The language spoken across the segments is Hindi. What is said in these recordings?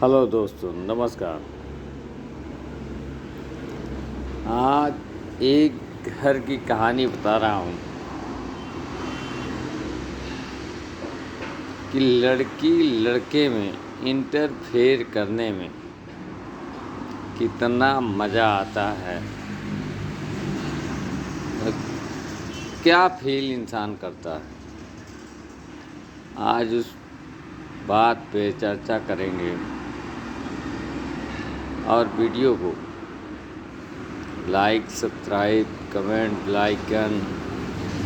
हेलो दोस्तों, नमस्कार। आज एक घर की कहानी बता रहा हूँ कि लड़की लड़के में इंटरफेयर करने में कितना मज़ा आता है और क्या फील इंसान करता है। आज उस बात पे चर्चा करेंगे और वीडियो को like, subscribe, comment, bell icon,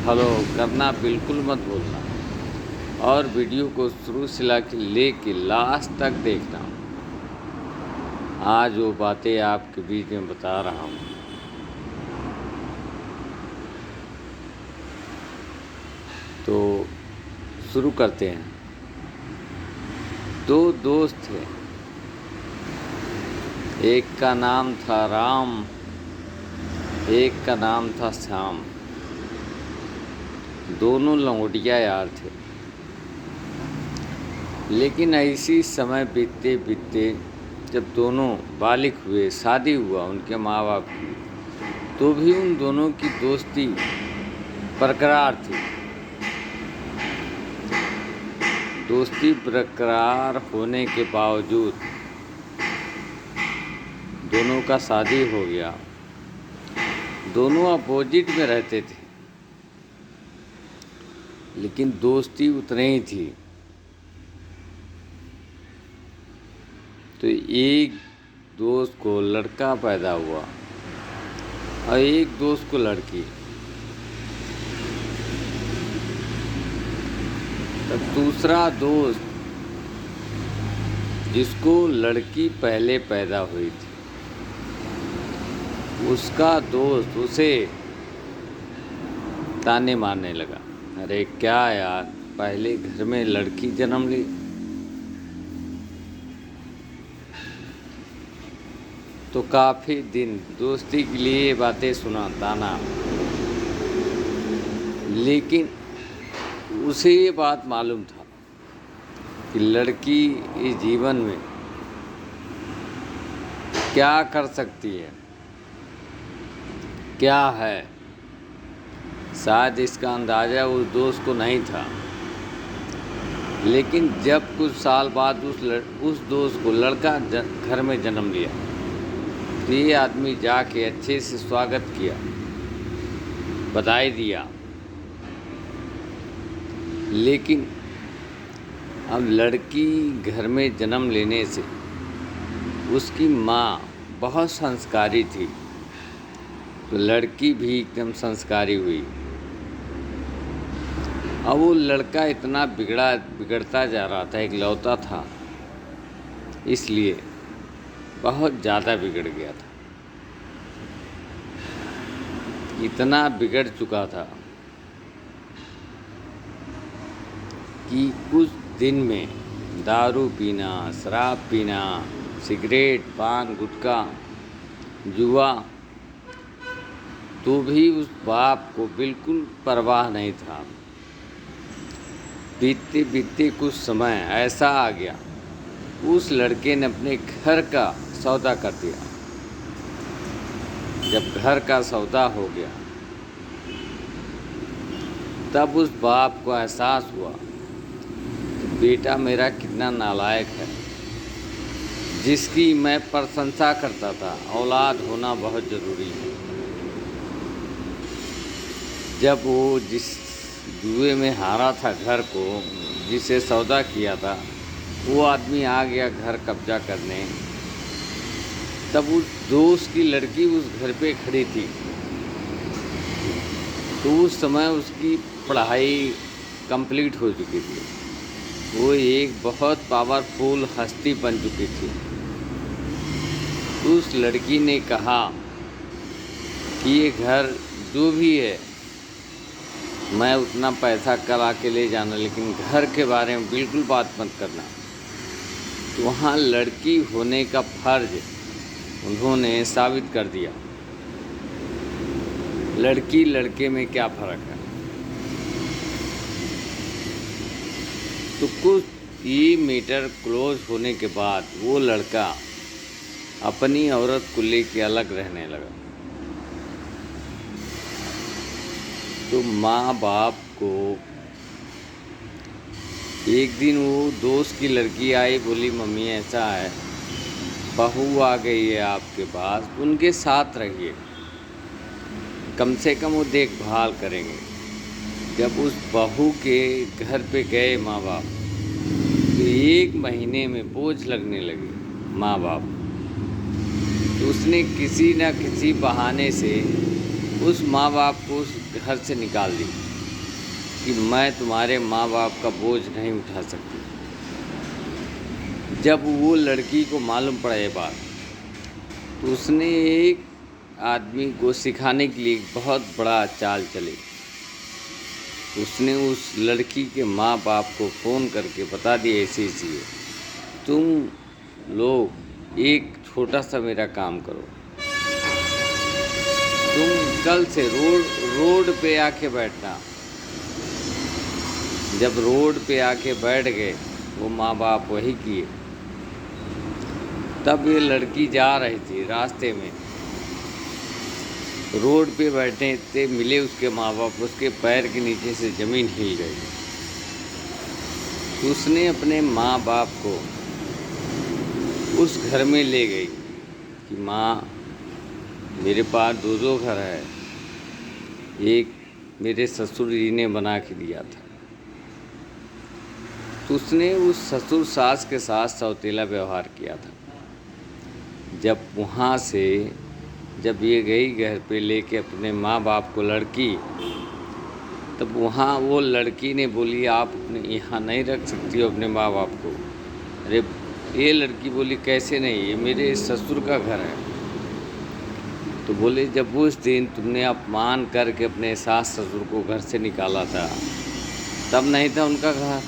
follow करना बिल्कुल मत भूलना और वीडियो को शुरू से लेके लास्ट तक देखना। आज वो बातें आपके बीच में बता रहा हूँ। तो शुरू करते हैं। दो दोस्त थे, एक का नाम था राम, एक का नाम था श्याम। दोनों लंगोटिया यार थे। लेकिन ऐसी समय बीतते बीतते जब दोनों बालिग हुए, शादी हुआ उनके माँ बाप की, तो भी उन दोनों की दोस्ती बरकरार थी। दोस्ती बरकरार होने के बावजूद दोनों का शादी हो गया। दोनों अपोजिट में रहते थे, लेकिन दोस्ती उतनी ही थी। तो एक दोस्त को लड़का पैदा हुआ और एक दोस्त को लड़की। तब दूसरा दोस्त, जिसको लड़की पहले पैदा हुई थी, उसका दोस्त उसे ताने मारने लगा, अरे क्या यार, पहले घर में लड़की जन्म ली। तो काफ़ी दिन दोस्ती के लिए ये बातें सुना, ताना। लेकिन उसे ये बात मालूम था कि लड़की इस जीवन में क्या कर सकती है, क्या है। शायद इसका अंदाज़ा उस दोस्त को नहीं था। लेकिन जब कुछ साल बाद उस दोस्त को लड़का घर में जन्म लिया, तो ये आदमी जाके अच्छे से स्वागत किया, बधाई दिया। लेकिन अब लड़की घर में जन्म लेने से उसकी माँ बहुत संस्कारी थी, तो लड़की भी एकदम संस्कारी हुई। अब वो लड़का इतना बिगड़ता जा रहा था, इकलौता था, इसलिए बहुत ज़्यादा बिगड़ गया था। इतना बिगड़ चुका था कि कुछ दिन में दारू पीना, शराब पीना, सिगरेट, पान, गुटखा, जुआ, तो भी उस बाप को बिल्कुल परवाह नहीं था। बीतते बीतते कुछ समय ऐसा आ गया, उस लड़के ने अपने घर का सौदा कर दिया। जब घर का सौदा हो गया, तब उस बाप को एहसास हुआ कि बेटा मेरा कितना नालायक है। जिसकी मैं प्रशंसा करता था, औलाद होना बहुत ज़रूरी है। जब वो जिस जुए में हारा था घर को, जिसे सौदा किया था, वो आदमी आ गया घर कब्जा करने, तब उस दोस्त की लड़की उस घर पे खड़ी थी। तो उस समय उसकी पढ़ाई कंप्लीट हो चुकी थी, वो एक बहुत पावरफुल हस्ती बन चुकी थी। तो उस लड़की ने कहा कि ये घर जो भी है, मैं उतना पैसा करा के ले जाना, लेकिन घर के बारे में बिल्कुल बात मत करना। तो वहाँ लड़की होने का फर्ज उन्होंने साबित कर दिया। लड़की लड़के में क्या फ़र्क है। तो कुछ ये मैटर क्लोज होने के बाद वो लड़का अपनी औरत को लेके अलग रहने लगा। तो माँ बाप को एक दिन वो दोस्त की लड़की आई, बोली मम्मी ऐसा है, बहू आ गई है आपके पास, उनके साथ रहिए, कम से कम वो देखभाल करेंगे। जब उस बहू के घर पे गए माँ बाप, तो 1 महीने में बोझ लगने लगे माँ बाप। तो उसने किसी न किसी बहाने से उस माँ बाप को उस घर से निकाल दी कि मैं तुम्हारे माँ बाप का बोझ नहीं उठा सकती। जब वो लड़की को मालूम पड़ा ये बात, तो उसने एक आदमी को सिखाने के लिए एक बहुत बड़ा चाल चली। उसने उस लड़की के माँ बाप को फ़ोन करके बता दिया ऐसी है, तुम लोग एक छोटा सा मेरा काम करो, तुम कल से रोड पे आके बैठना। जब रोड पे आके बैठ गए वो माँ बाप वही किए। तब ये लड़की जा रही थी, रास्ते में रोड पे बैठे थे, मिले उसके माँ बाप, उसके पैर के नीचे से ज़मीन हिल गई। तो उसने अपने माँ बाप को उस घर में ले गई कि माँ मेरे पास 2 घर है, एक मेरे ससुर जी ने बना के दिया था। तो उसने उस ससुर सास के साथ सौतेला व्यवहार किया था। जब वहाँ से जब ये गई घर पे लेके अपने माँ बाप को लड़की, तब वहाँ वो लड़की ने बोली आप अपने यहाँ नहीं रख सकती हो अपने माँ बाप को। अरे ये लड़की बोली कैसे नहीं, ये मेरे ससुर का घर है। तो बोले जब उस दिन तुमने अपमान करके अपने सास ससुर को घर से निकाला था, तब नहीं था उनका घर।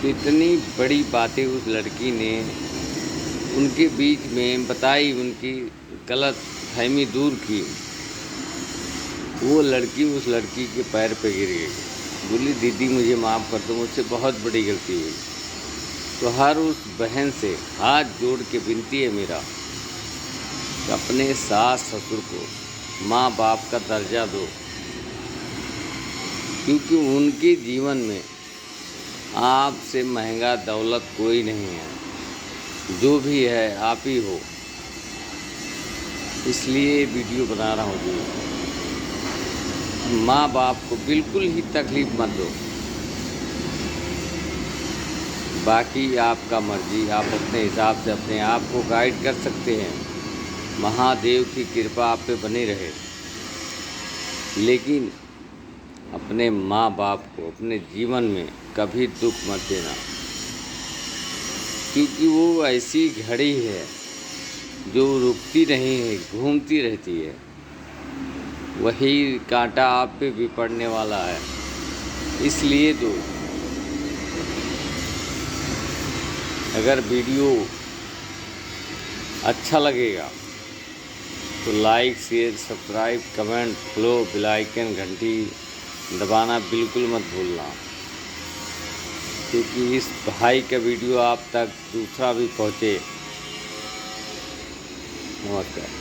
इतनी बड़ी बातें उस लड़की ने उनके बीच में बताई, उनकी गलत फहमी दूर की। वो लड़की उस लड़की के पैर पे गिर गई, बोली दीदी मुझे माफ़ कर दो, मुझसे बहुत बड़ी गलती हुई। तो हर उस बहन से हाथ जोड़ के विनती है मेरा कि अपने सास ससुर को माँ बाप का दर्जा दो, क्योंकि उनके जीवन में आपसे महंगा दौलत कोई नहीं है, जो भी है आप ही हो। इसलिए वीडियो बना रहा हूँ जी। माँ बाप को बिल्कुल ही तकलीफ़ मत दो। बाकी आपका मर्जी, आप अपने हिसाब से अपने आप को गाइड कर सकते हैं। महादेव की कृपा आप पे बनी रहे, लेकिन अपने माँ बाप को अपने जीवन में कभी दुख मत देना, क्योंकि वो ऐसी घड़ी है जो रुकती नहीं है, घूमती रहती है। वही कांटा आप पे भी पड़ने वाला है। इसलिए तो अगर वीडियो अच्छा लगेगा तो like share subscribe comment follow bell icon घंटी दबाना बिल्कुल मत भूलना, क्योंकि इस भाई का वीडियो आप तक दूसरा भी पहुँचे। नमस्कार।